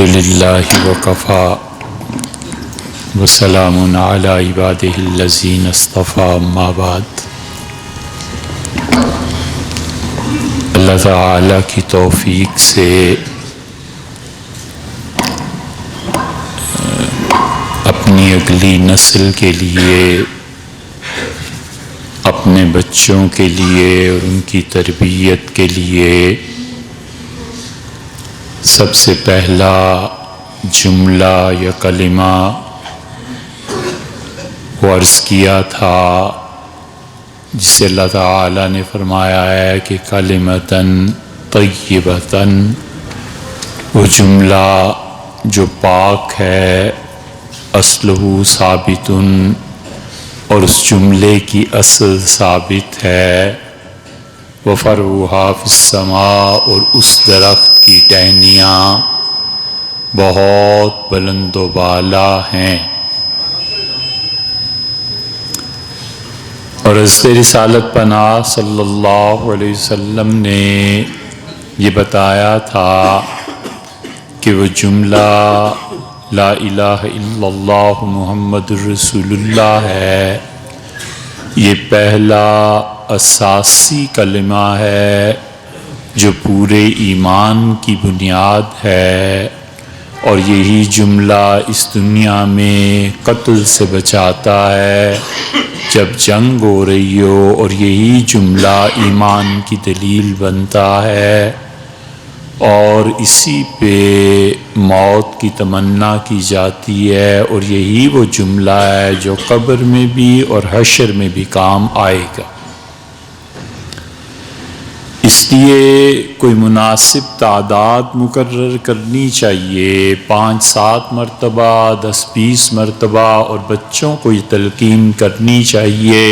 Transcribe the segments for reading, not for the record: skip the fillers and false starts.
الحمدللہ وکفی وسلام علی عبادہ الذین اصطفیٰ اما بعد۔ اللہ تعالیٰ کی توفیق سے اپنی اگلی نسل کے لیے، اپنے بچوں کے لیے اور ان کی تربیت کے لیے سب سے پہلا جملہ یا کلمہ وہ عرض کیا تھا، جسے اللہ تعالیٰ نے فرمایا ہے کہ کلمۃً طیبۃً، وہ جملہ جو پاک ہے، اصلہ ثابت، اور اس جملے کی اصل ثابت ہے، وفرعها فی السماء، اور اس درخت کی ٹہنیاں بہت بلند و بالا ہیں۔ اور حضرت رسالت پناہ صلی اللہ علیہ وسلم نے یہ بتایا تھا کہ وہ جملہ لا الہ الا اللہ محمد الرسول اللہ ہے، یہ پہلا اساسی کلمہ ہے جو پورے ایمان کی بنیاد ہے، اور یہی جملہ اس دنیا میں قتل سے بچاتا ہے جب جنگ ہو رہی ہو، اور یہی جملہ ایمان کی دلیل بنتا ہے، اور اسی پہ موت کی تمنا کی جاتی ہے، اور یہی وہ جملہ ہے جو قبر میں بھی اور حشر میں بھی کام آئے گا۔ اس لیے کوئی مناسب تعداد مقرر کرنی چاہیے، 5-7 مرتبہ، 10-20 مرتبہ، اور بچوں کو یہ تلقین کرنی چاہیے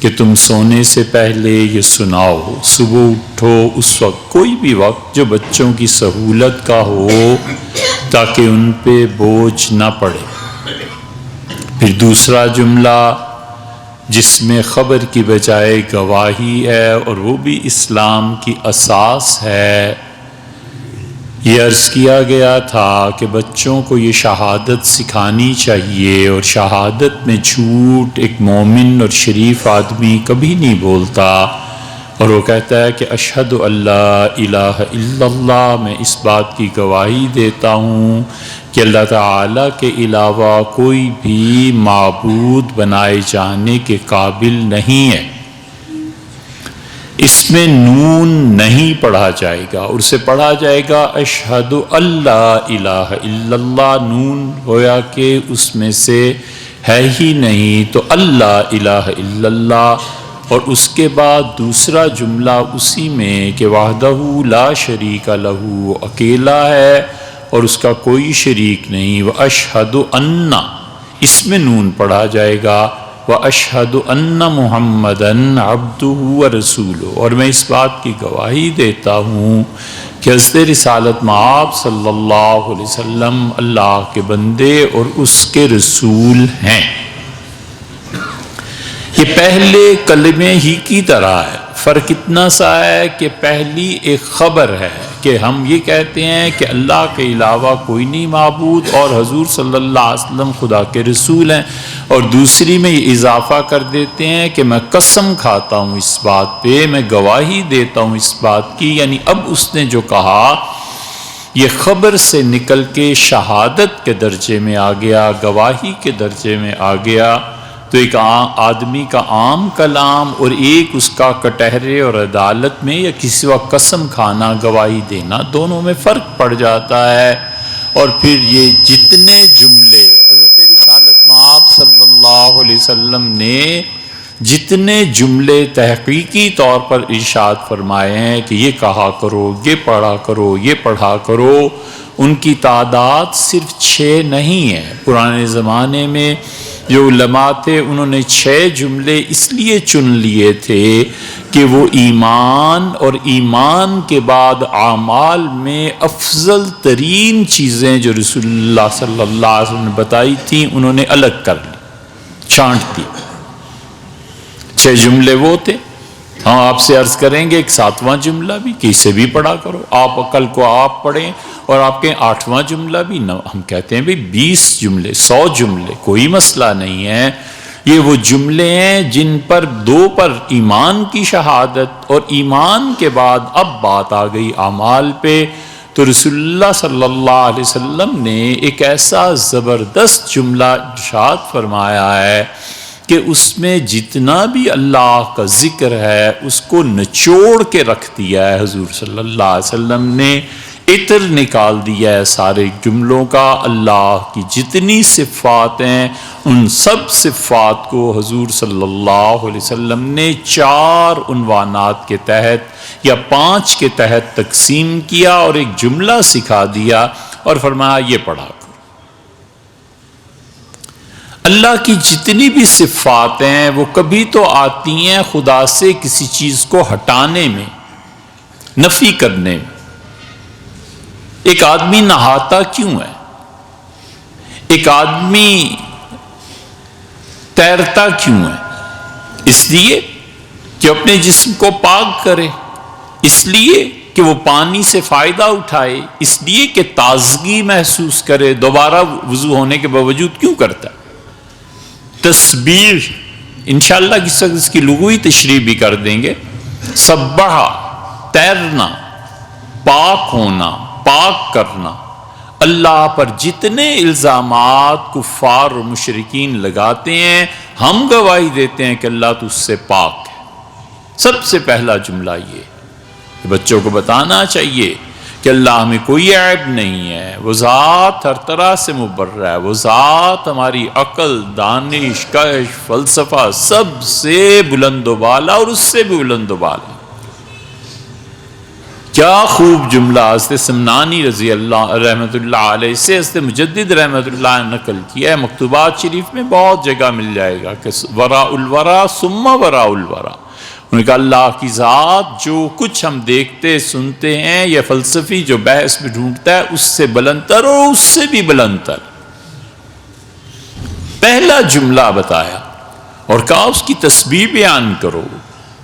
کہ تم سونے سے پہلے یہ سناؤ، صبح اٹھو اس وقت، کوئی بھی وقت جو بچوں کی سہولت کا ہو تاکہ ان پہ بوجھ نہ پڑے۔ پھر دوسرا جملہ جس میں خبر کی بجائے گواہی ہے، اور وہ بھی اسلام کی اساس ہے، یہ عرض کیا گیا تھا کہ بچوں کو یہ شہادت سکھانی چاہیے، اور شہادت میں جھوٹ ایک مومن اور شریف آدمی کبھی نہیں بولتا، اور وہ کہتا ہے کہ اشہد ان لا الہ الا اللہ، میں اس بات کی گواہی دیتا ہوں کہ اللہ تعالیٰ کے علاوہ کوئی بھی معبود بنائے جانے کے قابل نہیں ہے۔ اس میں نون نہیں پڑھا جائے گا، اور اسے پڑھا جائے گا اشہد ان لا الہ الا اللہ، نون گویا کہ اس میں سے ہے ہی نہیں، تو اللہ الہ الا اللہ، اور اس کے بعد دوسرا جملہ اسی میں کہ وحدہ لا شریک لہ، اکیلا ہے اور اس کا کوئی شریک نہیں، واشہد ان، اس میں نون پڑھا جائے گا، واشہد ان محمدً عبدہ ورسولہ، اور میں اس بات کی گواہی دیتا ہوں کہ حضرت رسالت مآب صلی اللہ علیہ وسلم اللہ کے بندے اور اس کے رسول ہیں۔ یہ پہلے کلمے ہی کی طرح ہے، فرق اتنا سا ہے کہ پہلی ایک خبر ہے کہ ہم یہ کہتے ہیں کہ اللہ کے علاوہ کوئی نہیں معبود، اور حضور صلی اللہ علیہ وسلم خدا کے رسول ہیں، اور دوسری میں یہ اضافہ کر دیتے ہیں کہ میں قسم کھاتا ہوں اس بات پہ، میں گواہی دیتا ہوں اس بات کی، یعنی اب اس نے جو کہا یہ خبر سے نکل کے شہادت کے درجے میں آ گیا، گواہی کے درجے میں آ گیا۔ تو ایک آدمی کا عام کلام اور ایک اس کا کٹہرے اور عدالت میں یا کسی وقت قسم کھانا، گواہی دینا، دونوں میں فرق پڑ جاتا ہے۔ اور پھر یہ جتنے جملے حضرت رسالت مآب صلی اللہ علیہ وسلم نے جتنے جملے تحقیقی طور پر ارشاد فرمائے ہیں کہ یہ کہا کرو، یہ پڑھا کرو، یہ پڑھا کرو، ان کی تعداد صرف 6 نہیں ہے۔ پرانے زمانے میں جو علماء تھے انہوں نے 6 جملے اس لیے چن لیے تھے کہ وہ ایمان اور ایمان کے بعد اعمال میں افضل ترین چیزیں جو رسول اللہ صلی اللہ علیہ وسلم نے بتائی تھیں انہوں نے الگ کر لی، چھانٹ دی۔ 6 جملے وہ تھے۔ ہم آپ سے عرض کریں گے ایک 7واں جملہ بھی کہ اسے بھی پڑھا کرو، آپ کل کو آپ پڑھیں اور آپ کے 8واں جملہ بھی ہم کہتے ہیں بھی 20 جملے 100 جملے کوئی مسئلہ نہیں ہے، یہ وہ جملے ہیں جن پر 2 پر ایمان کی شہادت، اور ایمان کے بعد اب بات آ گئی اعمال پہ، تو رسول اللہ صلی اللہ علیہ وسلم نے ایک ایسا زبردست جملہ ارشاد فرمایا ہے کہ اس میں جتنا بھی اللہ کا ذکر ہے اس کو نچوڑ کے رکھ دیا ہے حضور صلی اللہ علیہ وسلم نے، عطر نکال دیا ہے سارے جملوں کا۔ اللہ کی جتنی صفات ہیں ان سب صفات کو حضور صلی اللہ علیہ وسلم نے 4 عنوانات کے تحت یا 5 کے تحت تقسیم کیا اور ایک جملہ سکھا دیا اور فرمایا یہ پڑھا کرو۔ اللہ کی جتنی بھی صفات ہیں وہ کبھی تو آتی ہیں خدا سے کسی چیز کو ہٹانے میں، نفی کرنے میں۔ ایک آدمی نہاتا کیوں ہے؟ ایک آدمی تیرتا کیوں ہے؟ اس لیے کہ اپنے جسم کو پاک کرے، اس لیے کہ وہ پانی سے فائدہ اٹھائے، اس لیے کہ تازگی محسوس کرے۔ دوبارہ وضو ہونے کے باوجود کیوں کرتا ہے؟ تسبیح انشاءاللہ کس وقت اس کی لغوی تشریح بھی کر دیں گے۔ سبحہ تیرنا، پاک ہونا، پاک کرنا۔ اللہ پر جتنے الزامات کفار و مشرکین لگاتے ہیں ہم گواہی دیتے ہیں کہ اللہ تو اس سے پاک ہے۔ سب سے پہلا جملہ یہ بچوں کو بتانا چاہیے کہ اللہ میں کوئی عیب نہیں ہے، وہ ذات ہر طرح سے مبرہ ہے، وہ ذات ہماری عقل، دانش، کشف، فلسفہ سب سے بلند و بالا اور اس سے بھی بلند و بالا۔ کیا خوب جملہ حضرت سمنانی رضی اللہ رحمۃ اللہ علیہ سے حضرت مجدد رحمۃ اللہ نے نقل کیا ہے، مکتوبات شریف میں بہت جگہ مل جائے گا کہ وراء الورا ثم وراء الورا۔ انہوں نے کہا اللہ کی ذات جو کچھ ہم دیکھتے سنتے ہیں یہ فلسفی جو بحث میں ڈھونڈتا ہے اس سے بلند تر اور اس سے بھی بلند تر۔ پہلا جملہ بتایا اور کہا اس کی تسبیح بیان کرو،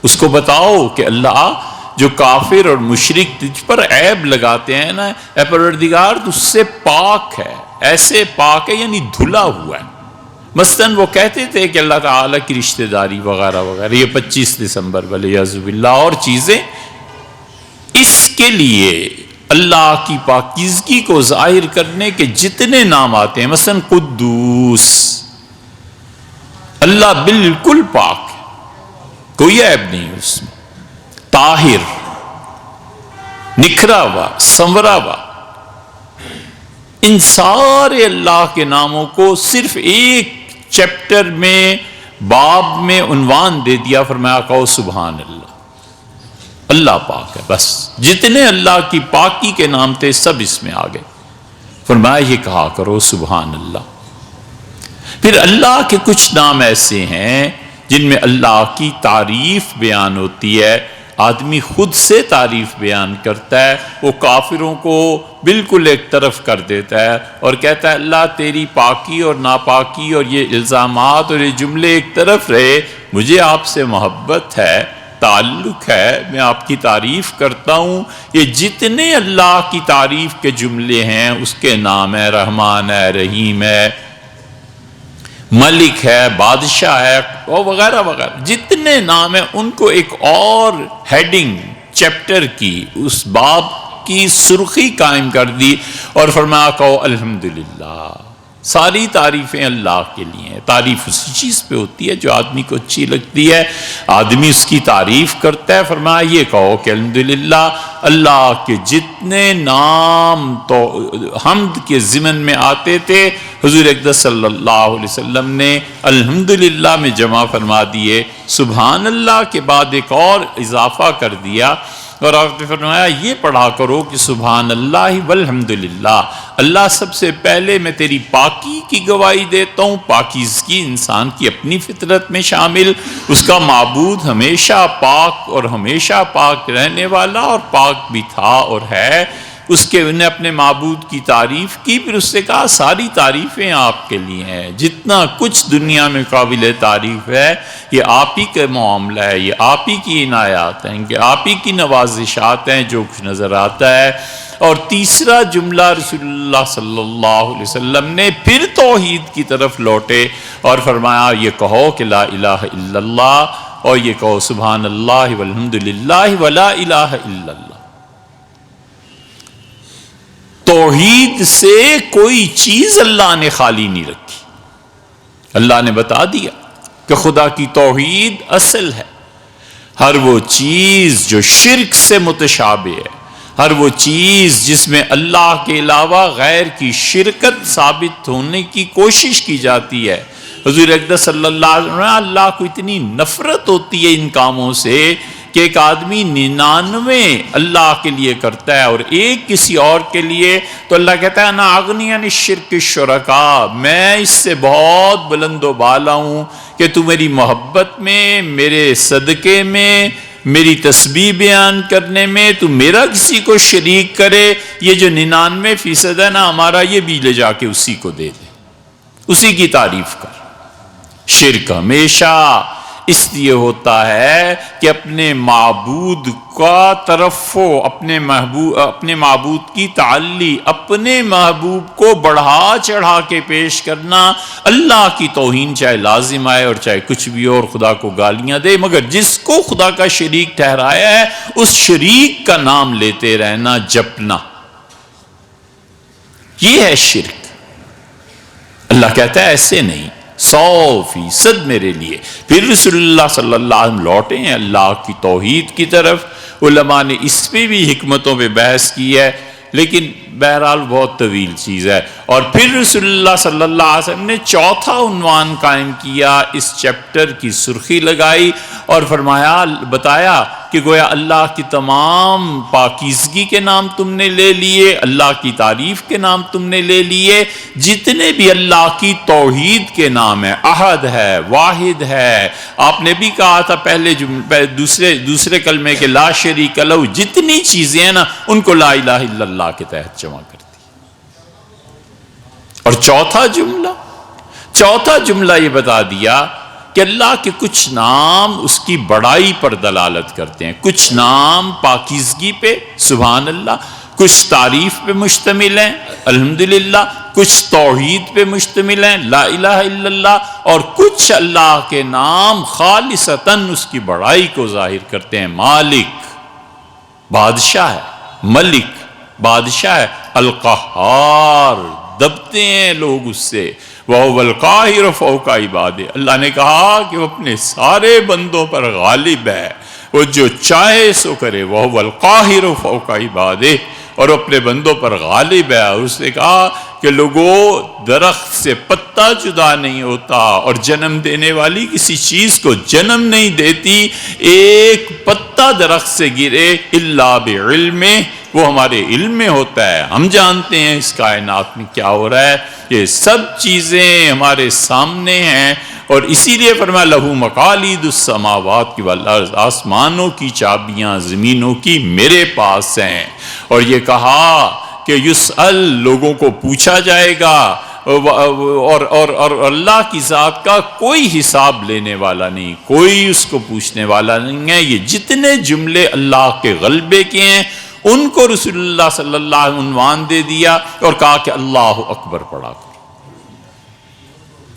اس کو بتاؤ کہ اللہ جو کافر اور مشرک تجھ پر عیب لگاتے ہیں نا، اے پروردگار تو اس سے پاک ہے، ایسے پاک ہے یعنی دھلا ہوا ہے۔ مثلاً وہ کہتے تھے کہ اللہ تعالیٰ کی رشتہ داری وغیرہ وغیرہ، یہ 25 دسمبر والیعوذ باللہ اور چیزیں، اس کے لیے اللہ کی پاکیزگی کو ظاہر کرنے کے جتنے نام آتے ہیں، مثلاً قدوس، اللہ بالکل پاک ہے، کوئی عیب نہیں اس میں، طاہر، نکھرا ہوا، سنورا ہوا۔ ان سارے اللہ کے ناموں کو صرف ایک چیپٹر میں باب میں عنوان دے دیا، فرمایا کہو سبحان اللہ، اللہ پاک ہے۔ بس جتنے اللہ کی پاکی کے نام تھے سب اس میں آ گئے، فرمایا یہ کہا کرو سبحان اللہ۔ پھر اللہ کے کچھ نام ایسے ہیں جن میں اللہ کی تعریف بیان ہوتی ہے، آدمی خود سے تعریف بیان کرتا ہے، وہ کافروں کو بالکل ایک طرف کر دیتا ہے اور کہتا ہے اللہ تیری پاکی اور ناپاکی اور یہ الزامات اور یہ جملے ایک طرف رہے، مجھے آپ سے محبت ہے، تعلق ہے، میں آپ کی تعریف کرتا ہوں۔ یہ جتنے اللہ کی تعریف کے جملے ہیں اس کے نام ہے، رحمان ہے، رحیم ہے، ملک ہے، بادشاہ ہے اور وغیرہ وغیرہ، جتنے نام ہیں ان کو ایک اور ہیڈنگ چیپٹر کی، اس باب کی سرخی قائم کر دی اور فرمایا کہو الحمدللہ، ساری تعریفیں اللہ کے لیے ہیں۔ تعریف اسی چیز پہ ہوتی ہے جو آدمی کو اچھی لگتی ہے، آدمی اس کی تعریف کرتا ہے۔ فرمایا یہ کہو کہ الحمدللہ، اللہ کے جتنے نام تو حمد کے ضمن میں آتے تھے حضور اقدس صلی اللہ علیہ وسلم نے الحمدللہ میں جمع فرما دیے، سبحان اللہ کے بعد ایک اور اضافہ کر دیا اور آپ نے فرمایا یہ پڑھا کرو کہ سبحان اللہ والحمدللہ، اللہ سب سے پہلے میں تیری پاکی کی گواہی دیتا ہوں۔ پاکیزگی انسان کی اپنی فطرت میں شامل، اس کا معبود ہمیشہ پاک اور ہمیشہ پاک رہنے والا اور پاک بھی تھا اور ہے، اس کے انہیں اپنے معبود کی تعریف کی، پھر اس سے کہا ساری تعریفیں آپ کے لیے ہیں، جتنا کچھ دنیا میں قابل تعریف ہے یہ آپ ہی کا معاملہ ہے، یہ آپ ہی کی عنایات ہیں، کہ آپ ہی کی نوازشات ہیں، جو کچھ نظر آتا ہے اور تیسرا جملہ رسول اللہ صلی اللہ علیہ وسلم نے پھر توحید کی طرف لوٹے اور فرمایا یہ کہو کہ لا الہ الا اللہ، اور یہ کہو سبحان اللہ والحمد للہ ولا الہ الا اللہ۔ توحید سے کوئی چیز اللہ نے خالی نہیں رکھی۔ اللہ نے بتا دیا کہ خدا کی توحید اصل ہے۔ ہر وہ چیز جو شرک سے متشابہ ہے، ہر وہ چیز جس میں اللہ کے علاوہ غیر کی شرکت ثابت ہونے کی کوشش کی جاتی ہے، حضور اقدس صلی اللہ علیہ وسلم، اللہ کو اتنی نفرت ہوتی ہے ان کاموں سے کہ ایک آدمی 99 اللہ کے لیے کرتا ہے اور ایک کسی اور کے لیے، تو اللہ کہتا ہے انا اغنی عن الشرک الشرکاء، میں اس سے بہت بلند و بالا ہوں کہ تو میری محبت میں، میرے صدقے میں، میری تسبیح بیان کرنے میں تو میرا کسی کو شریک کرے، یہ جو 99% ہے نا ہمارا، یہ بھی لے جا کے اسی کو دے دے، اسی کی تعریف کر۔ شرک ہمیشہ اس لیے ہوتا ہے کہ اپنے معبود کا ترفع، اپنے معبود کی تعلی، اپنے محبوب کو بڑھا چڑھا کے پیش کرنا، اللہ کی توہین چاہے لازم آئے اور چاہے کچھ بھی اور خدا کو گالیاں دے، مگر جس کو خدا کا شریک ٹھہرایا ہے اس شریک کا نام لیتے رہنا، جپنا، یہ ہے شرک۔ اللہ کہتا ہے ایسے نہیں، 100% میرے لیے۔ پھر رسول اللہ صلی اللہ علیہ وسلم لوٹے ہیں اللہ کی توحید کی طرف۔ علماء نے اس پہ بھی حکمتوں پہ بحث کی ہے، لیکن بہرحال بہت طویل چیز ہے۔ اور پھر رسول اللہ صلی اللہ علیہ وسلم نے چوتھا عنوان قائم کیا، اس چیپٹر کی سرخی لگائی اور فرمایا، بتایا کہ گویا اللہ کی تمام پاکیزگی کے نام تم نے لے لیے، اللہ کی تعریف کے نام تم نے لے لیے، جتنے بھی اللہ کی توحید کے نام ہیں، احد ہے، واحد ہے، آپ نے بھی کہا تھا پہلے دوسرے کلمے کے لا شریک لہ، جتنی چیزیں ہیں نا ان کو لا الہ الا اللہ کے تحت جمع کرتی۔ اور چوتھا جملہ یہ بتا دیا کہ اللہ کے کچھ نام اس کی بڑائی پر دلالت کرتے ہیں، کچھ نام پاکیزگی پہ، سبحان اللہ، کچھ تعریف پہ مشتمل ہیں، الحمدللہ، کچھ توحید پہ مشتمل ہیں، لا الہ الا اللہ، اور کچھ اللہ کے نام خالصتاً اس کی بڑائی کو ظاہر کرتے ہیں۔ مالک بادشاہ ہے، ملک بادشاہ ہے، القہار دبتے ہیں لوگ اس سے، وَهُوَ الْقَاهِرُ فَوْقَ عِبَادِهِ، اللہ نے کہا کہ وہ اپنے سارے بندوں پر غالب ہے، وہ جو چاہے سو کرے، وَهُوَ الْقَاهِرُ فَوْقَ عِبَادِهِ، اور اپنے بندوں پر غالب ہے۔ اور اس نے کہا کہ لوگوں، درخت سے پتا جدا نہیں ہوتا اور جنم دینے والی کسی چیز کو جنم نہیں دیتی، ایک پتا درخت سے گرے الا بعلمہ، وہ ہمارے علم میں ہوتا ہے، ہم جانتے ہیں اس کائنات میں کیا ہو رہا ہے، یہ سب چیزیں ہمارے سامنے ہیں۔ اور اسی لیے فرمایا لہو مقالید السماوات والارض، آسمانوں کی چابیاں زمینوں کی میرے پاس ہیں۔ اور یہ کہا کہ یسأل، لوگوں کو پوچھا جائے گا، اور اللہ کی ذات کا کوئی حساب لینے والا نہیں، کوئی اس کو پوچھنے والا نہیں ہے۔ یہ جتنے جملے اللہ کے غلبے کے ہیں ان کو رسول اللہ صلی اللہ علیہ وسلم عنوان دے دیا اور کہا کہ اللہ اکبر پڑھا کرو۔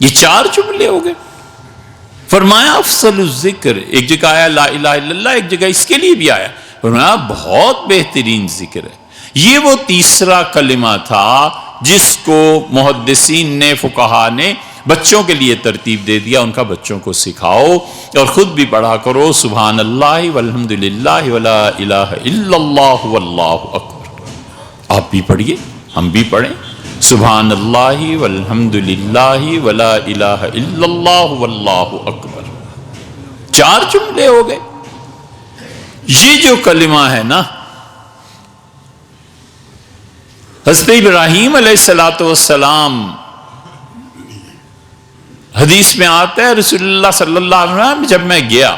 یہ 4 جملے ہو گئے۔ فرمایا افضل الذکر، ایک جگہ آیا لا الہ الا اللہ، ایک جگہ اس کے لیے بھی آیا، فرمایا بہت بہترین ذکر ہے۔ یہ وہ تیسرا کلمہ تھا جس کو محدثین نے، فقہا نے بچوں کے لیے ترتیب دے دیا، ان کا بچوں کو سکھاؤ اور خود بھی پڑھا کرو، سبحان اللہ والحمد للہ ولا الہ الا اللہ واللہ اکبر۔ آپ بھی پڑھیے، ہم بھی پڑھیں، سبحان اللہ والحمد للہ ولا الہ الا اللہ واللہ اکبر۔ 4 جملے ہو گئے۔ یہ جو کلمہ ہے نا، حضرت ابراہیم علیہ السلام، حدیث میں آتا ہے رسول اللہ صلی اللہ علیہ وسلم جب میں گیا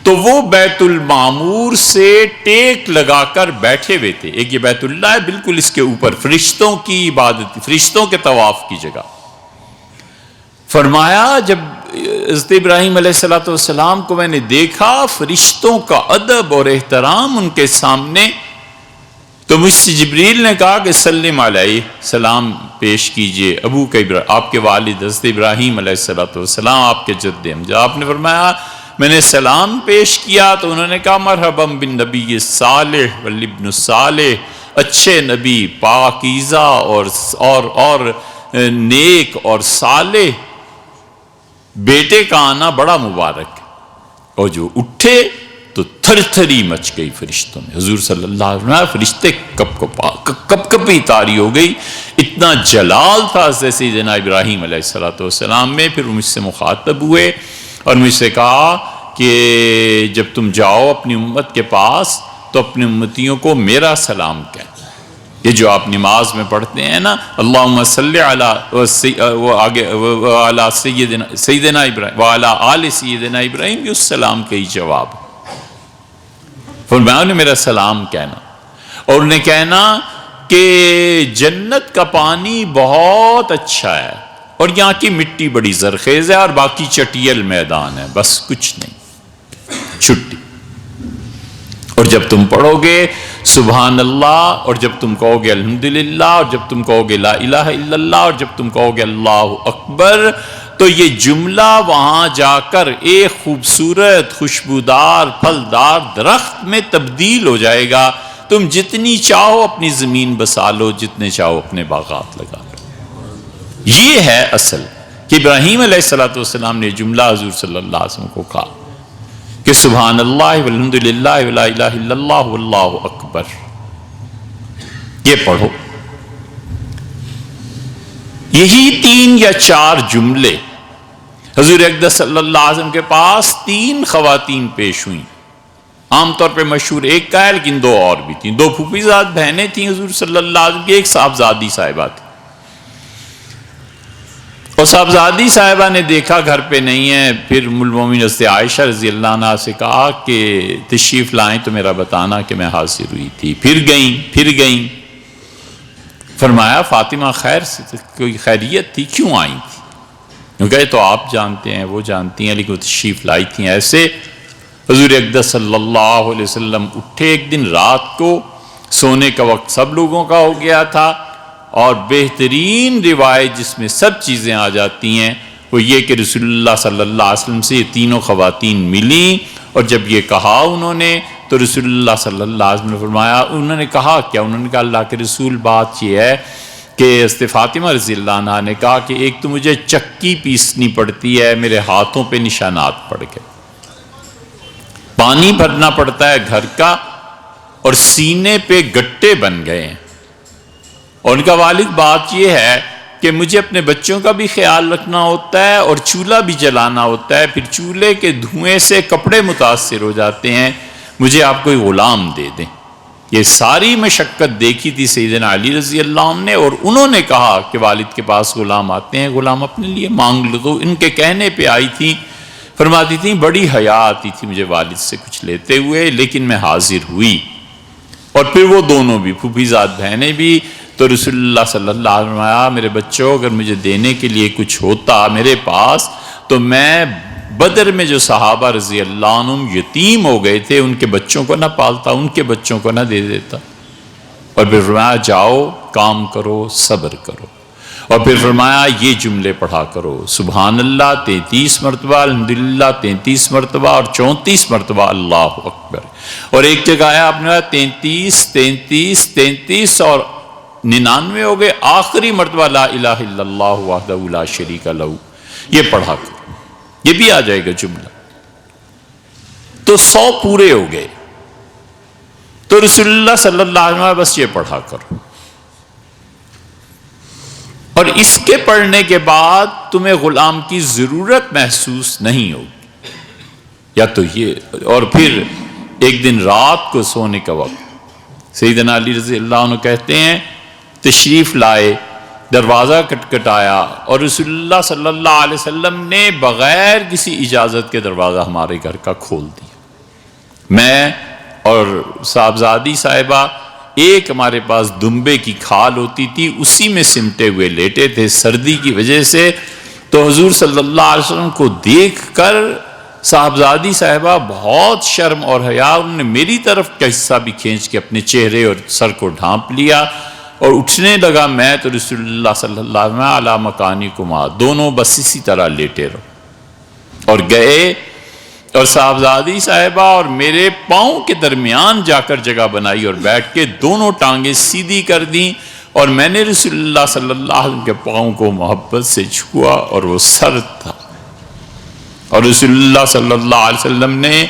تو وہ بیت المعمور سے ٹیک لگا کر بیٹھے ہوئے تھے۔ ایک یہ بیت اللہ ہے، بالکل اس کے اوپر فرشتوں کی عبادت، فرشتوں کے طواف کی جگہ۔ فرمایا جب حضرت ابراہیم علیہ السلام کو میں نے دیکھا، فرشتوں کا ادب اور احترام ان کے سامنے، تو مجھ سے جبریل نے کہا کہ سلم علیہ، سلام پیش کیجئے ابو کا آپ کے والد حضرت ابراہیم علیہ السلام، آپ کے جد امجد۔ آپ نے فرمایا میں نے سلام پیش کیا تو انہوں نے کہا مرحبا بالنبی الصالح والابن الصالح، اچھے نبی، پاکیزہ اور نیک اور صالح بیٹے کا آنا بڑا مبارک ہے۔ اور جو اٹھے تو تھر تھری مچ گئی فرشتوں میں، حضور صلی اللہ علیہ وسلم فرشتے کپ کپی طاری ہو گئی، اتنا جلال تھا سیدنا ابراہیم علیہ السلام میں۔ پھر مجھ سے مخاطب ہوئے اور مجھ سے کہا کہ جب تم جاؤ اپنی امت کے پاس تو اپنی امتیوں کو میرا سلام کہنا۔ یہ جو آپ نماز میں پڑھتے ہیں نا، اللہم صلی علی سیدنا ابراہیم وعلی آل سیدنا ابراہیم، یہ اس سلام کا ہی جواب ہے۔ فرمایا انہیں میرا سلام کہنا، اور انہیں کہنا کہ جنت کا پانی بہت اچھا ہے اور یہاں کی مٹی بڑی زرخیز ہے اور باقی چٹیل میدان ہے، بس کچھ نہیں، چھٹی۔ اور جب تم پڑھو گے سبحان اللہ، اور جب تم کہو گے الحمدللہ، اور جب تم کہو گے لا الہ الا اللہ، اور جب تم کہو گے اللہ اکبر، تو یہ جملہ وہاں جا کر ایک خوبصورت خوشبودار پھلدار درخت میں تبدیل ہو جائے گا۔ تم جتنی چاہو اپنی زمین بسا لو، جتنے چاہو اپنے باغات لگا لو۔ یہ ہے اصل کہ ابراہیم علیہ السلام نے جملہ حضور صلی اللہ علیہ وسلم کو کہا کہ سبحان اللہ والحمدللہ ولا الہ الا اللہ واللہ اکبر، یہ پڑھو۔ یہی 3 یا 4 جملے حضور اقدس صلی اللہ علیہ وسلم کے پاس 3 خواتین پیش ہوئیں، عام طور پہ مشہور ایک کا ہے لیکن 2 اور بھی تھیں، 2 پھوپھیزاد بہنیں تھیں حضور صلی اللہ علیہ وسلم کی، ایک صاحبزادی صاحبہ تھی۔ اور صاحبزادی صاحبہ نے دیکھا گھر پہ نہیں ہے، پھر ام المومنین حضرت عائشہ رضی اللہ عنہا سے کہا کہ تشریف لائیں تو میرا بتانا کہ میں حاضر ہوئی تھی۔ پھر گئیں، فرمایا فاطمہ خیر سے کوئی خیریت تھی، کیوں آئی تھی؟ کیونکہ یہ تو آپ جانتے ہیں، وہ جانتی ہیں، لیکن وہ تشریف لائی تھیں ایسے۔ حضور اقدس صلی اللہ علیہ وسلم اٹھے ایک دن رات کو، سونے کا وقت سب لوگوں کا ہو گیا تھا، اور بہترین روایت جس میں سب چیزیں آ جاتی ہیں وہ یہ کہ رسول اللہ صلی اللہ علیہ وسلم سے یہ تینوں خواتین ملیں، اور جب یہ کہا انہوں نے تو رسول اللہ صلی اللہ علیہ وسلم نے فرمایا، انہوں نے کہا کیا؟ انہوں نے کہا اللہ کے رسول بات یہ ہے کہ حضرت فاطمہ رضی اللہ عنہا نے کہا کہ ایک تو مجھے چکی پیسنی پڑتی ہے، میرے ہاتھوں پہ نشانات پڑ گئے، پانی بھرنا پڑتا ہے گھر کا، اور سینے پہ گٹے بن گئے ہیں، اور ان کا والد بات یہ ہے کہ مجھے اپنے بچوں کا بھی خیال رکھنا ہوتا ہے اور چولہا بھی جلانا ہوتا ہے، پھر چولہے کے دھوئیں سے کپڑے متاثر ہو جاتے ہیں، مجھے آپ کوئی غلام دے دیں۔ یہ ساری مشقت دیکھی تھی سیدنا علی رضی اللہ عنہ نے، اور انہوں نے کہا کہ والد کے پاس غلام آتے ہیں، غلام اپنے لیے مانگ لو، تو ان کے کہنے پہ آئی تھی، فرماتی تھیں بڑی حیا آتی تھی مجھے والد سے کچھ لیتے ہوئے، لیکن میں حاضر ہوئی۔ اور پھر وہ دونوں بھی پھوپھیزاد بہنیں بھی، تو رسول اللہ صلی اللہ علیہ وسلم آیا، میرے بچوں اگر مجھے دینے کے لیے کچھ ہوتا میرے پاس تو میں بدر میں جو صحابہ رضی اللہ عنہم یتیم ہو گئے تھے ان کے بچوں کو نہ پالتا، ان کے بچوں کو نہ دے دیتا۔ اور پھر فرمایا جاؤ کام کرو، صبر کرو، اور پھر فرمایا یہ جملے پڑھا کرو، سبحان اللہ 33 مرتبہ، الحمدللہ 33 مرتبہ، اور 34 مرتبہ اللہ اکبر۔ اور ایک جگہ آیا آپ نے 33 اور 99 ہو گئے، آخری مرتبہ لا الہ الا اللہ وحدہ لا شریک لہ، یہ پڑھا کرو، یہ بھی آ جائے گا جملہ، تو 100 پورے ہو گئے۔ تو رسول اللہ صلی اللہ علیہ وسلم بس یہ پڑھا کرو، اور اس کے پڑھنے کے بعد تمہیں غلام کی ضرورت محسوس نہیں ہوگی، یا تو یہ۔ اور پھر ایک دن رات کو سونے کا وقت سیدنا علی رضی اللہ عنہ کہتے ہیں تشریف لائے، دروازہ کٹکھٹایا، اور رسول اللہ صلی اللہ علیہ وسلم نے بغیر کسی اجازت کے دروازہ ہمارے گھر کا کھول دیا۔ میں اور صاحبزادی صاحبہ ایک ہمارے پاس دمبے کی کھال ہوتی تھی، اسی میں سمٹے ہوئے لیٹے تھے سردی کی وجہ سے، تو حضور صلی اللہ علیہ وسلم کو دیکھ کر صاحبزادی صاحبہ بہت شرم اور حیا، انہوں نے میری طرف کا حصہ بھی کھینچ کے اپنے چہرے اور سر کو ڈھانپ لیا اور اٹھنے لگا۔ میں تو رسول اللہ صلی اللہ علیہ وسلم علی مکانکما، دونوں بس اسی طرح لیٹے رہو، اور گئے اور صاحبزادی صاحبہ اور میرے پاؤں کے درمیان جا کر جگہ بنائی اور بیٹھ کے دونوں ٹانگیں سیدھی کر دیں، اور میں نے رسول اللہ صلی اللہ علیہ وسلم کے پاؤں کو محبت سے چھوا اور وہ سرد تھا، اور رسول اللہ صلی اللہ علیہ وسلم نے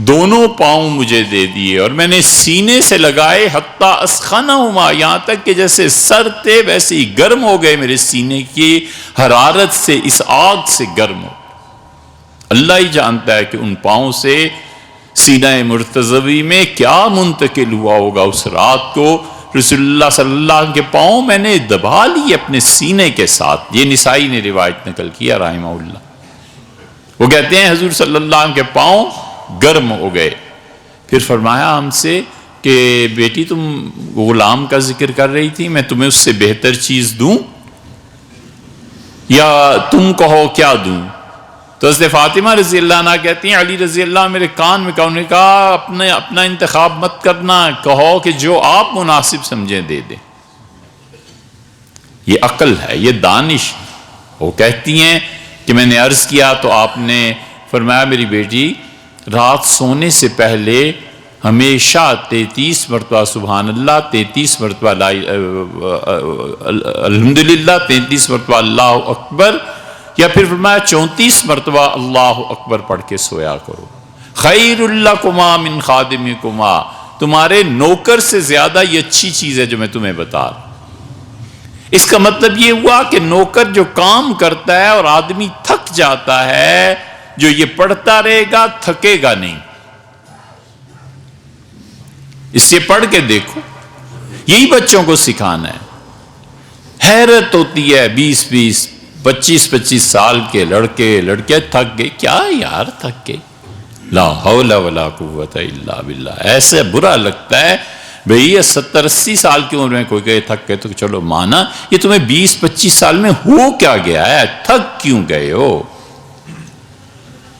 دونوں پاؤں مجھے دے دیے اور میں نے سینے سے لگائے، حتیٰ اسخنہما، یہاں تک کہ جیسے سر تھے ویسے ہی گرم ہو گئے، میرے سینے کی حرارت سے، اس آگ سے گرم ہو۔ اللہ ہی جانتا ہے کہ ان پاؤں سے سینہ مرتضوی میں کیا منتقل ہوا ہوگا اس رات کو۔ رسول اللہ صلی اللہ علیہ وسلم کے پاؤں میں نے دبا لی اپنے سینے کے ساتھ۔ یہ نسائی نے روایت نقل کیا رحمہ اللہ۔ وہ کہتے ہیں حضور صلی اللہ علیہ وسلم کے پاؤں گرم ہو گئے۔ پھر فرمایا ہم سے کہ بیٹی تم غلام کا ذکر کر رہی تھی، میں تمہیں اس سے بہتر چیز دوں یا تم کہو کیا دوں؟ تو حضرت فاطمہ رضی اللہ عنہ کہتی ہیں علی رضی اللہ میرے کان میں کہا، انہوں نے کہا اپنا انتخاب مت کرنا، کہو کہ جو آپ مناسب سمجھیں دے دیں۔ یہ عقل ہے، یہ دانش۔ وہ کہتی ہیں کہ میں نے عرض کیا تو آپ نے فرمایا میری بیٹی رات سونے سے پہلے ہمیشہ 33 مرتبہ سبحان اللہ، 33 مرتبہ الحمدللہ، 33 مرتبہ اللہ اکبر، یا پھر فرمایا 34 مرتبہ اللہ اکبر پڑھ کے سویا کرو۔ خیر لکما من خادمکما، تمہارے نوکر سے زیادہ یہ اچھی چیز ہے جو میں تمہیں بتا رہا ہوں۔ اس کا مطلب یہ ہوا کہ نوکر جو کام کرتا ہے اور آدمی تھک جاتا ہے، جو یہ پڑھتا رہے گا تھکے گا نہیں۔ اس سے پڑھ کے دیکھو، یہی بچوں کو سکھانا ہے۔ حیرت ہوتی ہے 20 25 سال کے لڑکے لڑکیاں تھک گئے، کیا یار تھک گئے، لا حول ولا قوت الا باللہ۔ ایسے برا لگتا ہے بھئی 70-80 سال کی عمر میں کوئی کہے تھک گئے تو چلو مانا، یہ تمہیں 20-25 سال میں ہو کیا گیا ہے، تھک کیوں گئے ہو؟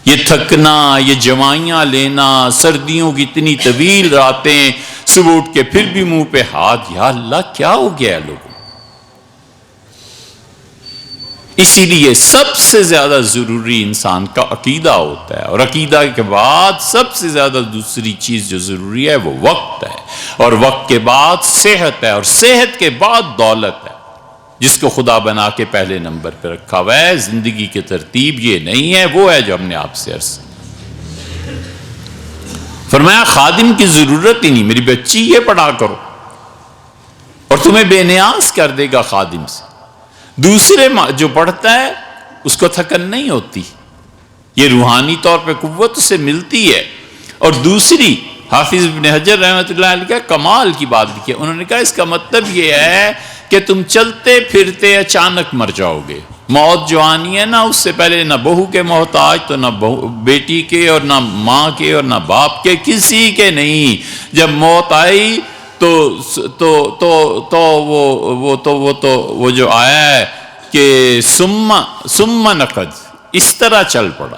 یہ تھکنا، یہ جوائیاں لینا، سردیوں کی اتنی طویل راتیں، صبح اٹھ کے پھر بھی منہ پہ ہاتھ، یا اللہ کیا ہو گیا ہے لوگوں۔ اسی لیے سب سے زیادہ ضروری انسان کا عقیدہ ہوتا ہے، اور عقیدہ کے بعد سب سے زیادہ دوسری چیز جو ضروری ہے وہ وقت ہے، اور وقت کے بعد صحت ہے، اور صحت کے بعد دولت ہے، جس کو خدا بنا کے پہلے نمبر پہ رکھا ہوا ہے۔ زندگی کی ترتیب یہ نہیں ہے، وہ ہے جو ہم نے آپ سے عرض فرمایا خادم کی ضرورت ہی نہیں، میری بچی یہ پڑھا کرو اور تمہیں بے نیاز کر دے گا خادم سے۔ دوسرے جو پڑھتا ہے اس کو تھکن نہیں ہوتی، یہ روحانی طور پہ قوت اسے ملتی ہے۔ اور دوسری حافظ ابن حجر رحمۃ اللہ علیہ کا کمال کی بات لکھی ہے، انہوں نے کہا اس کا مطلب یہ ہے کہ تم چلتے پھرتے اچانک مر جاؤ گے۔ موت جو آنی ہے نا، اس سے پہلے نہ بہو کے محتاج تو نہ بیٹی کے، اور نہ ماں کے، اور نہ باپ کے، کسی کے نہیں۔ جب موت آئی وہ جو آیا ہے کہ ثم نقد، اس طرح چل پڑا۔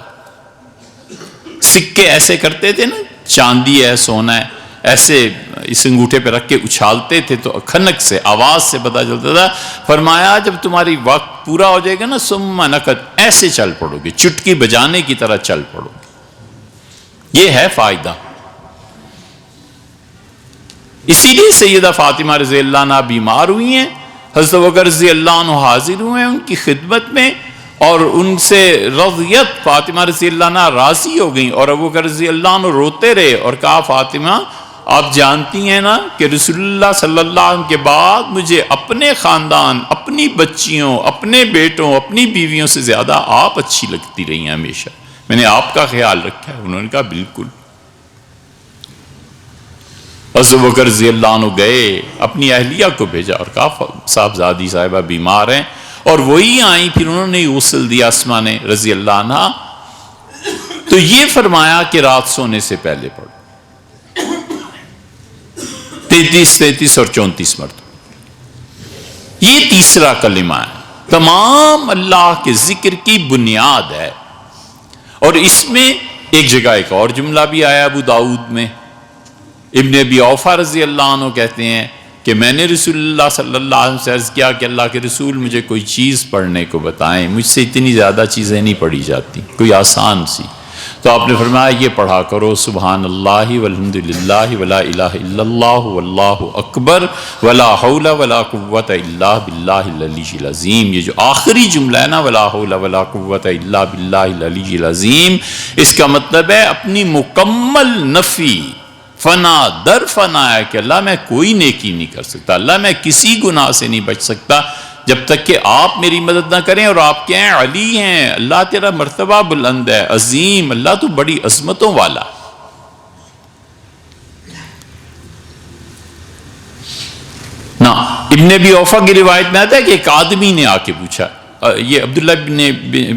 سکے ایسے کرتے تھے نا، چاندی ہے سونا ہے، ایسے اس انگوٹھے پہ رکھ کے اچھالتے تھے تو کھنک سے، آواز سے پتہ چلتا تھا۔ فرمایا جب تمہاری وقت پورا ہو جائے گا نا، ثم نقد، ایسے چل پڑو گے، چٹکی بجانے کی طرح چل پڑو گے۔ یہ ہے فائدہ۔ اسی لیے سیدہ فاطمہ رضی اللہ عنہ بیمار ہوئی ہیں، حضرت ابوبکر رضی اللہ عنہ حاضر ہوئے ہیں ان کی خدمت میں، اور ان سے رضیت، فاطمہ رضی اللہ عنہ راضی ہو گئیں، اور ابوبکر رضی اللہ عنہ روتے رہے اور کہا فاطمہ آپ جانتی ہیں نا کہ رسول اللہ صلی اللہ علیہ وسلم کے بعد مجھے اپنے خاندان، اپنی بچیوں، اپنے بیٹوں، اپنی بیویوں سے زیادہ آپ اچھی لگتی رہی ہیں، ہمیشہ میں نے آپ کا خیال رکھا ہے۔ انہوں نے کہا بالکل۔ حضرت ابوبکر رضی اللہ عنہ گئے، اپنی اہلیہ کو بھیجا اور کہا صاحبزادی صاحبہ بیمار ہیں، اور وہی آئیں، پھر انہوں نے غسل دیا اسما نے رضی اللہ عنہ۔ تو یہ فرمایا کہ رات سونے سے پہلے پڑھو 33 اور 34 مرتبہ۔ یہ تیسرا کلمہ ہے، تمام اللہ کے ذکر کی بنیاد ہے، اور اس میں ایک جگہ ایک اور جملہ بھی آیا ابو داؤد میں، ابن ابی اوفا رضی اللہ عنہ کہتے ہیں کہ میں نے رسول اللہ صلی اللہ علیہ وسلم سے عرض کیا کہ اللہ کے رسول مجھے کوئی چیز پڑھنے کو بتائیں، مجھ سے اتنی زیادہ چیزیں نہیں پڑھی جاتی، کوئی آسان سی۔ تو آپ نے فرمایا یہ پڑھا کرو سبحان اللہ والحمد للہ ولا الہ الا اللہ واللہ اکبر ولا حول ولا قوت الا باللہ العلی العظیم۔ یہ جو آخری جملہ ہے نا ولا حول ولا قوت الا باللہ العلی العظیم، اس کا مطلب ہے اپنی مکمل نفی، فنا در فنا ہے کہ اللہ میں کوئی نیکی نہیں کر سکتا، اللہ میں کسی گناہ سے نہیں بچ سکتا جب تک کہ آپ میری مدد نہ کریں، اور آپ کیا ہیں؟ علی ہیں، اللہ تیرا مرتبہ بلند ہے، عظیم، اللہ تو بڑی عظمتوں والا۔ نا ابن ابی اوفا کی روایت میں آتا ہے کہ ایک آدمی نے آ کے پوچھا، یہ عبداللہ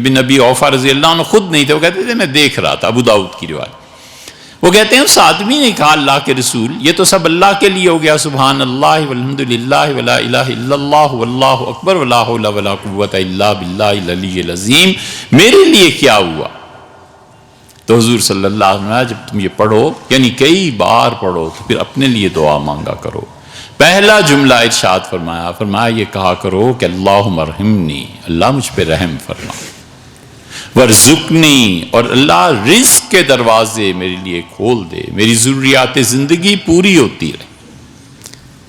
بن ابی اوفا رضی اللہ عنہ خود نہیں تھے، وہ کہتے تھے میں دیکھ رہا تھا، ابو داؤد کی روایت۔ وہ کہتے ہیں اس آدمی نے کہا اللہ کے رسول یہ تو سب اللہ کے لیے ہو گیا، سبحان اللہ والحمد للہ ولا الہ الا اللہ واللہ اکبر ولا حول ولا قوت الا باللہ العلی العظیم، میرے لیے کیا ہوا؟ تو حضور صلی اللہ علیہ وسلم جب تم یہ پڑھو، یعنی کئی بار پڑھو، تو پھر اپنے لیے دعا مانگا کرو۔ پہلا جملہ ارشاد فرمایا یہ کہا کرو کہ اللہم ارحمنی، اللہ مجھ پہ رحم فرما، ورزقنی، اور اللہ رزق کے دروازے میرے لیے کھول دے، میری ضروریات زندگی پوری ہوتی رہے۔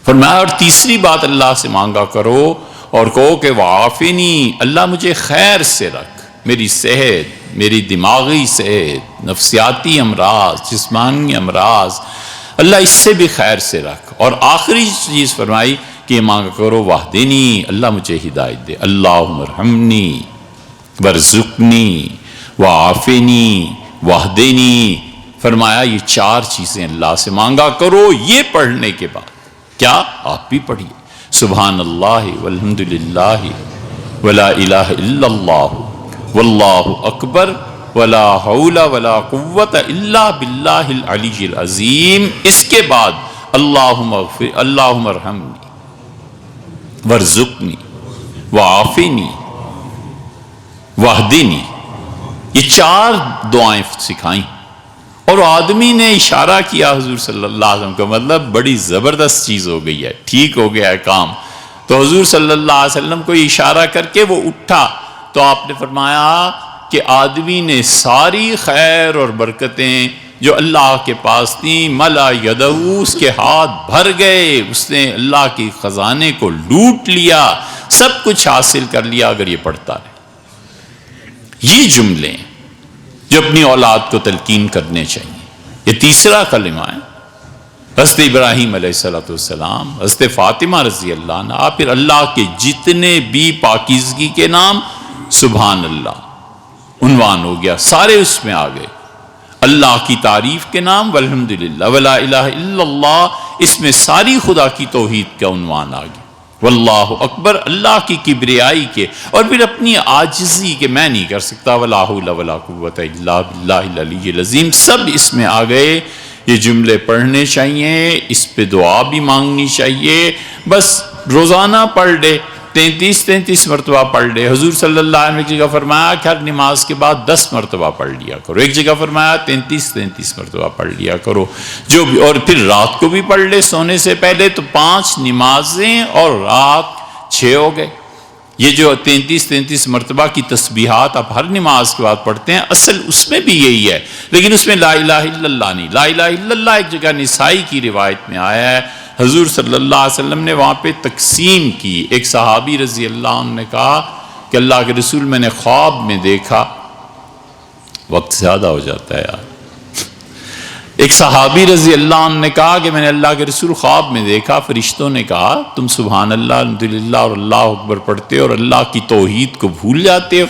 فرمایا اور تیسری بات اللہ سے مانگا کرو اور کہو کہ وعافنی، اللہ مجھے خیر سے رکھ، میری صحت، میری دماغی صحت، نفسیاتی امراض، جسمانی امراض، اللہ اس سے بھی خیر سے رکھ۔ اور آخری چیز فرمائی کہ مانگا کرو واہدنی، اللہ مجھے ہدایت دے، اللہم ارحمنی ورزقنی وعافنی واہدنی۔ فرمایا یہ چار چیزیں اللہ سے مانگا کرو۔ یہ پڑھنے کے بعد کیا آپ بھی پڑھیے سبحان اللہ والحمد للہ ولا الہ الا اللہ واللہ اکبر ولا حول ولا قوت الا باللہ العلی العظیم۔ اس کے بعد اللہم ارحمنی ورزقنی وعافنی واہدنی، یہ چار دعائیں سکھائیں۔ اور آدمی نے اشارہ کیا حضور صلی اللہ علیہ وسلم کا، مطلب بڑی زبردست چیز ہو گئی ہے، ٹھیک ہو گیا ہے کام۔ تو حضور صلی اللہ علیہ وسلم کو اشارہ کر کے وہ اٹھا، تو آپ نے فرمایا کہ آدمی نے ساری خیر اور برکتیں جو اللہ کے پاس تھیں، ملا یدہ، اس کے ہاتھ بھر گئے، اس نے اللہ کی خزانے کو لوٹ لیا، سب کچھ حاصل کر لیا اگر یہ پڑھتا رہے۔ یہ جملے جو اپنی اولاد کو تلقین کرنے چاہیے۔ یہ تیسرا کلمہ ہے۔ حضرت ابراہیم علیہ السلام، حضرت فاطمہ رضی اللہ عنہ، پھر اللہ کے جتنے بھی پاکیزگی کے نام، سبحان اللہ عنوان ہو گیا، سارے اس میں آ گئے۔ اللہ کی تعریف کے نام والحمدللہ ولا الہ الا اللہ، اس میں ساری خدا کی توحید کا عنوان آ گیا۔ واللہ اکبر، اللہ کی کبریائی کے، اور پھر اپنی عاجزی کے میں نہیں کر سکتا، ولا حول ولا قوت الا باللہ العلی العظیم، سب اس میں آ گئے۔ یہ جملے پڑھنے چاہیے، اس پہ دعا بھی مانگنی چاہیے۔ بس روزانہ پڑھ لے، 33 مرتبہ پڑھ لے۔ حضور صلی اللہ علیہ وسلم نے ایک جگہ فرمایا کہ ہر نماز کے بعد 10 مرتبہ پڑھ لیا کرو، ایک جگہ فرمایا 33 مرتبہ پڑھ لیا کرو جو بھی، اور پھر رات کو بھی پڑھ لے سونے سے پہلے، تو 5 نمازیں اور رات 6 ہو گئے۔ یہ جو 33 مرتبہ کی تسبیحات آپ ہر نماز کے بعد پڑھتے ہیں، اصل اس میں بھی یہی ہے، لیکن اس میں لا الہ الا اللہ نہیں۔ لا الہ الا اللہ ایک جگہ نسائی کی روایت میں آیا ہے، حضور صلی اللہ علیہ وسلم نے وہاں پہ تقسیم کی۔ ایک صحابی رضی اللہ عنہ نے کہا کہ اللہ کے رسول میں نے خواب میں دیکھا، وقت زیادہ ہو جاتا ہے یار۔ ایک صحابی رضی اللہ عنہ نے کہا کہ میں نے اللہ کے رسول خواب میں دیکھا، فرشتوں نے کہا تم سبحان اللہ الحمدللہ اور اللہ اکبر پڑھتے ہو اور اللہ کی توحید کو بھول جاتے ہو۔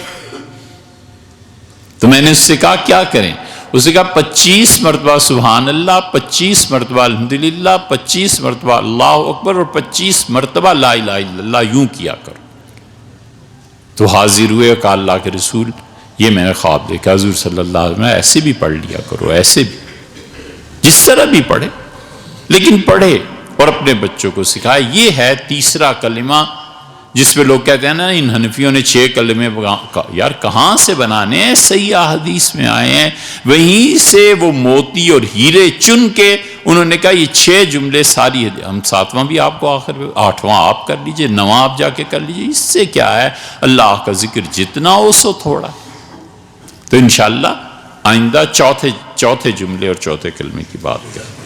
تو میں نے اس سے کہا کیا کریں؟ اس نے کہا 25 مرتبہ سبحان اللہ، 25 مرتبہ الحمدللہ، 25 مرتبہ اللہ اکبر اور 25 مرتبہ لا الہ الا اللہ، یوں کیا کرو۔ تو حاضر ہوئے اور کہا اللہ کے رسول یہ میں نے خواب دیکھا، حضور صلی اللہ علیہ وسلم ایسے بھی پڑھ لیا کرو، ایسے بھی، جس طرح بھی پڑھے، لیکن پڑھے اور اپنے بچوں کو سکھائے۔ یہ ہے تیسرا کلمہ جس پہ لوگ کہتے ہیں نا ان حنفیوں نے 6 کلمے یار کہاں سے بنانے ہیں؟ صحیح احادیث میں آئے ہیں، وہیں سے وہ موتی اور ہیرے چن کے انہوں نے کہا یہ 6 جملے ساری، ہم 7واں بھی آپ کو آخر میں، 8واں آپ کر لیجئے، 9واں آپ جا کے کر لیجئے، اس سے کیا ہے؟ اللہ کا ذکر جتنا ہو سو تھوڑا۔ تو انشاءاللہ آئندہ چوتھے جملے اور چوتھے کلمے کی بات کریں۔